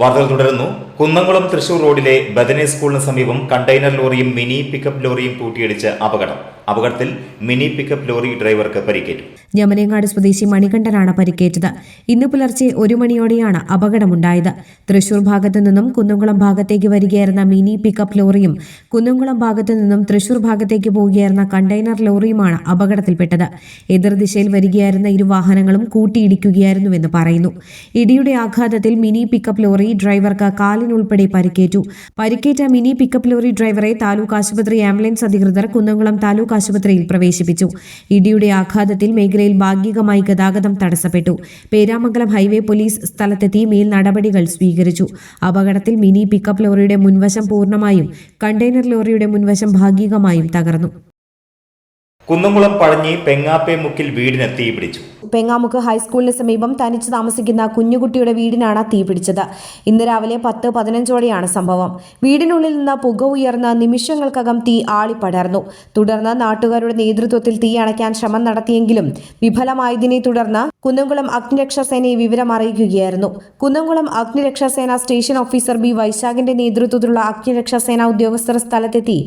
വാർത്തകൾ തുടരുന്നു. കുന്നംകുളം തൃശൂർ റോഡിലെ ബദനി സ്കൂളിന് സമീപം കണ്ടെയ്നർ ലോറിയും മിനി പിക്കപ്പ് ലോറിയും കൂട്ടിയിടിച്ച് അപകടത്തിൽ മിനി പിക്കപ്പ് ലോറി ഡ്രൈവർക്ക് പരിക്കേറ്റു. ഞമനേങ്ങാട് സ്വദേശി മണികണ്ഠനാണ് പരിക്കേറ്റത്. ഇന്ന് പുലർച്ചെ 1 മണിയോടെയാണ് അപകടമുണ്ടായത്. തൃശൂർ ഭാഗത്തു നിന്നും കുന്നംകുളം ഭാഗത്തേക്ക് വരികയായിരുന്ന മിനി പിക്കപ്പ് ലോറിയും കുന്നംകുളം ഭാഗത്തു നിന്നും തൃശൂർ ഭാഗത്തേക്ക് പോവുകയായിരുന്ന കണ്ടെയ്നർ ലോറിയുമാണ് അപകടത്തിൽപ്പെട്ടത്. എതിർദിശയിൽ വരികയായിരുന്ന ഇരു വാഹനങ്ങളും കൂട്ടിയിടിക്കുകയായിരുന്നുവെന്ന് പറയുന്നു. ഇടിയുടെ ആഘാതത്തിൽ മിനി പിക്കപ്പ് ലോറി ഡ്രൈവർക്ക് കാലിനുൾപ്പെടെ പരിക്കേറ്റു. പരിക്കേറ്റ മിനി പിക്കപ്പ് ലോറി ഡ്രൈവറെ താലൂക്ക് ആശുപത്രി ആംബുലൻസ് അധികൃതർ കുന്നംകുളം താലൂക്ക് ആശുപത്രിയിൽ പ്രവേശിപ്പിച്ചു. ഇടിയുടെ ആഘാതത്തിൽ മേഖലയിൽ ഭാഗികമായി ഗതാഗതം തടസ്സപ്പെട്ടു. പേരാമംഗലം ഹൈവേ പോലീസ് സ്ഥലത്തെത്തി മേൽ നടപടികൾ സ്വീകരിച്ചു. അപകടത്തിൽ മിനി പിക്കപ്പ് ലോറിയുടെ മുൻവശം പൂർണ്ണമായും കണ്ടെയ്നർ ലോറിയുടെ മുൻവശം ഭാഗികമായും തകർന്നു. കുന്നംകുളം പഴഞ്ഞി പെങ്ങാപ്പേ മുക്കിൽ വീടിന് തീപിടിച്ചു. പെങ്ങാമുക്ക് ഹൈസ്കൂളിന് സമീപം തനിച്ച് താമസിക്കുന്ന കുഞ്ഞുകുട്ടിയുടെ വീടിനാണ് തീപിടിച്ചത്. ഇന്ന് രാവിലെ 10:15ഓടെയാണ് സംഭവം. വീടിനുള്ളിൽ നിന്ന് പുക ഉയർന്ന നിമിഷങ്ങൾക്കകം തീ ആളിപ്പടർന്നു. തുടർന്ന് നാട്ടുകാരുടെ നേതൃത്വത്തിൽ തീ അണയ്ക്കാൻ ശ്രമം നടത്തിയെങ്കിലും വിഫലമായതിനെ തുടർന്ന് കുന്നംകുളം അഗ്നിരക്ഷാസേനയെ വിവരം അറിയിക്കുകയായിരുന്നു. കുന്നംകുളം അഗ്നിരക്ഷാസേന സ്റ്റേഷൻ ഓഫീസർ ബി വൈശാഖിന്റെ നേതൃത്വത്തിലുള്ള അഗ്നിരക്ഷാസേന ഉദ്യോഗസ്ഥർ സ്ഥലത്തെത്തി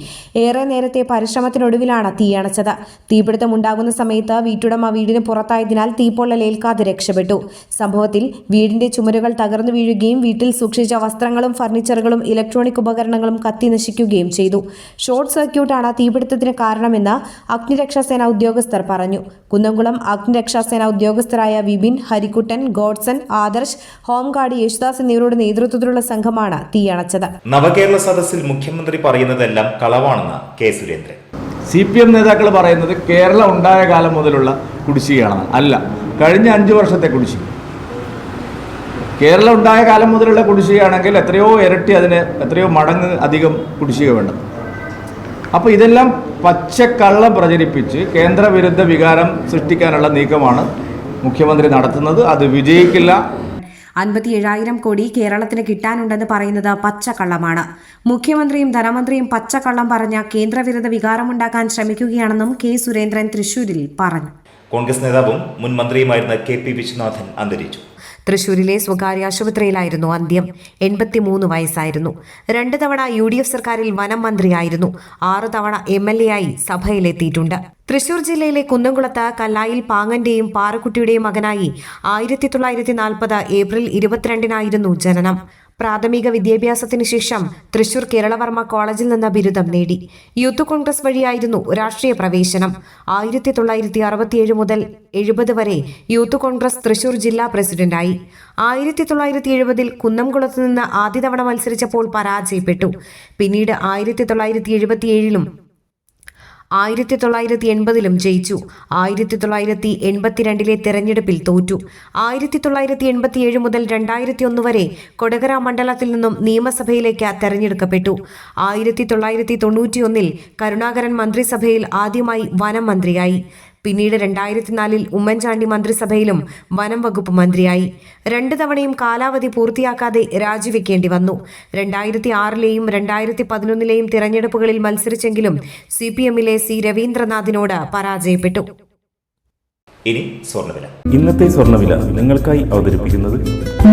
ഏറെ നേരത്തെ പരിശ്രമത്തിനൊടുവിലാണ് തീയണച്ചത്. തീപിടുത്തമുണ്ടാകുന്ന സമയത്ത് വീട്ടുടമ വീടിന് പുറത്തായതിനാൽ തീപ്പൊള്ളലേൽക്കാതെ രക്ഷപ്പെട്ടു. സംഭവത്തിൽ വീടിന്റെ ചുമരുകൾ തകർന്നു വീഴുകയും വീട്ടിൽ സൂക്ഷിച്ച വസ്ത്രങ്ങളും ഫർണിച്ചറുകളും ഇലക്ട്രോണിക് ഉപകരണങ്ങളും കത്തി നശിക്കുകയും ചെയ്തു. ഷോർട്ട് സർക്യൂട്ടാണ് തീപിടുത്തത്തിന് കാരണമെന്ന് അഗ്നിരക്ഷാസേന ഉദ്യോഗസ്ഥർ പറഞ്ഞു. കുന്നംകുളം അഗ്നിരക്ഷാസേന ഉദ്യോഗസ്ഥരായ വിപിൻ, ഹരിക്കുട്ടൻ, ഗോഡ്സൺ, ആദർശ്, ഹോംഗാർഡ് യേശുദാസ് എന്നിവരുടെ നേതൃത്വത്തിലുള്ള സംഘമാണ് തീയണച്ചത്. നവകേരള സദസ്സിൽ മുഖ്യമന്ത്രി പറയുന്നതെല്ലാം കളവാണെന്ന് കെ സുരേന്ദ്രൻ. CPM നേതാക്കൾ പറയുന്നത് കേരളം ഉണ്ടായ കാലം മുതലുള്ള കുടിശ്ശികയാണെന്ന്. അല്ല, കഴിഞ്ഞ 5 വർഷത്തെ കുടിശ്ശിക. കേരളം ഉണ്ടായ കാലം മുതലുള്ള കുടിശ്ശികയാണെങ്കിൽ എത്രയോ ഇരട്ടി, അതിന് എത്രയോ മടങ്ങ് അധികം കുടിശ്ശിക വേണ്ടത്. അപ്പോൾ ഇതെല്ലാം പച്ചക്കള്ളം പ്രചരിപ്പിച്ച് കേന്ദ്രവിരുദ്ധ വികാരം സൃഷ്ടിക്കാനുള്ള നീക്കമാണ് മുഖ്യമന്ത്രി നടത്തുന്നത്. അത് വിജയിക്കില്ല. 57,000 കോടി കേരളത്തിന് കിട്ടാനുണ്ടെന്ന് പറയുന്നത് പച്ചക്കള്ളമാണ്. മുഖ്യമന്ത്രിയും ധനമന്ത്രിയും പച്ചക്കള്ളം പറഞ്ഞ കേന്ദ്രവിരുദ്ധ വികാരമുണ്ടാക്കാൻ ശ്രമിക്കുകയാണെന്നും കെ സുരേന്ദ്രൻ തൃശൂരിൽ പറഞ്ഞു. കോൺഗ്രസ് നേതാവും മുൻ മന്ത്രിയുമായിരുന്ന KP വിശ്വനാഥൻ അന്തരിച്ചു. തൃശൂരിലെ സ്വകാര്യ ആശുപത്രിയിലായിരുന്നു അന്ത്യം. 83 വയസ്സായിരുന്നു. 2 തവണ UDF സർക്കാരിൽ വനം മന്ത്രിയായിരുന്നു. 6 തവണ MLA ആയി സഭയിലെത്തിയിട്ടുണ്ട്. തൃശൂർ ജില്ലയിലെ കുന്നംകുളത്ത് കല്ലായിൽ പാങ്ങന്റെയും പാറക്കുട്ടിയുടെയും മകനായി 1940 ഏപ്രിൽ 22-നായിരുന്നു ജനനം. പ്രാഥമിക വിദ്യാഭ്യാസത്തിന് ശേഷം തൃശൂർ കേരളവർമ്മ കോളേജിൽ നിന്ന് ബിരുദം നേടി. യൂത്ത് കോൺഗ്രസ് വഴിയായിരുന്നു രാഷ്ട്രീയ പ്രവേശനം. 1967 മുതൽ 70 വരെ യൂത്ത് കോൺഗ്രസ് തൃശൂർ ജില്ലാ പ്രസിഡന്റായി. 1970 കുന്നംകുളത്ത് നിന്ന് ആദ്യ തവണ മത്സരിച്ചപ്പോൾ പരാജയപ്പെട്ടു. പിന്നീട് 1977-ലും 1980-ലും ജയിച്ചു. 1982-ലെ തെരഞ്ഞെടുപ്പിൽ തോറ്റു. 1987 മുതൽ 2001 വരെ കൊടകര മണ്ഡലത്തിൽ നിന്നും നിയമസഭയിലേക്ക് തെരഞ്ഞെടുക്കപ്പെട്ടു. 1991-ൽ കരുണാകരൻ മന്ത്രിസഭയിൽ ആദ്യമായി വനം മന്ത്രിയായി. പിന്നീട് 2004-ൽ ഉമ്മൻചാണ്ടി മന്ത്രിസഭയിലും വനം വകുപ്പ് മന്ത്രിയായി. 2 തവണയും കാലാവധി പൂർത്തിയാക്കാതെ രാജിവെക്കേണ്ടി വന്നു. 2006-ലെയും 2011-ലെയും തിരഞ്ഞെടുപ്പുകളിൽ മത്സരിച്ചെങ്കിലും CPM-ലെ C. രവീന്ദ്രനാഥിനോട് പരാജയപ്പെട്ടു. ഇനി സ്വർണ്ണവില. ഇന്നത്തെ സ്വർണ്ണവില നിങ്ങൾക്കായി അവതരിപ്പിക്കുന്നത്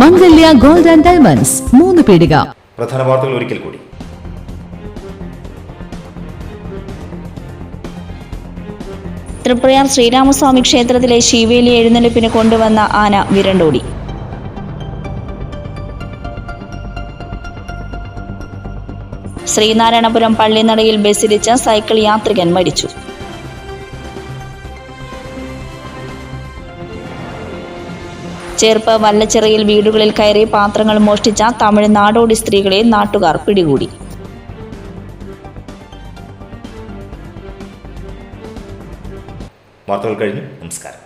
മംഗല്യ ഗോൾഡ് ആൻഡ് ഡയമണ്ട്സ് 3 പീടിക. പ്രധാന വാർത്തകൾ ഒരിക്കൽ കൂടി. തൃപ്രയാർ ശ്രീരാമസ്വാമി ക്ഷേത്രത്തിലെ ശീവേലി എഴുന്നള്ളിപ്പിന് കൊണ്ടുവന്ന ആന വിരണ്ടോടി. ശ്രീനാരായണപുരം പള്ളിനടയിൽ ബസ്സിടിച്ച് സൈക്കിൾ യാത്രികൻ മരിച്ചു. ചേർപ്പ് വല്ലച്ചിറയിൽ വീടുകളിൽ കയറി പാത്രങ്ങൾ മോഷ്ടിച്ച തമിഴ് നാടോടി സ്ത്രീകളെ നാട്ടുകാർ പിടികൂടി. വാർത്തകൾ കഴിഞ്ഞു. നമസ്കാരം.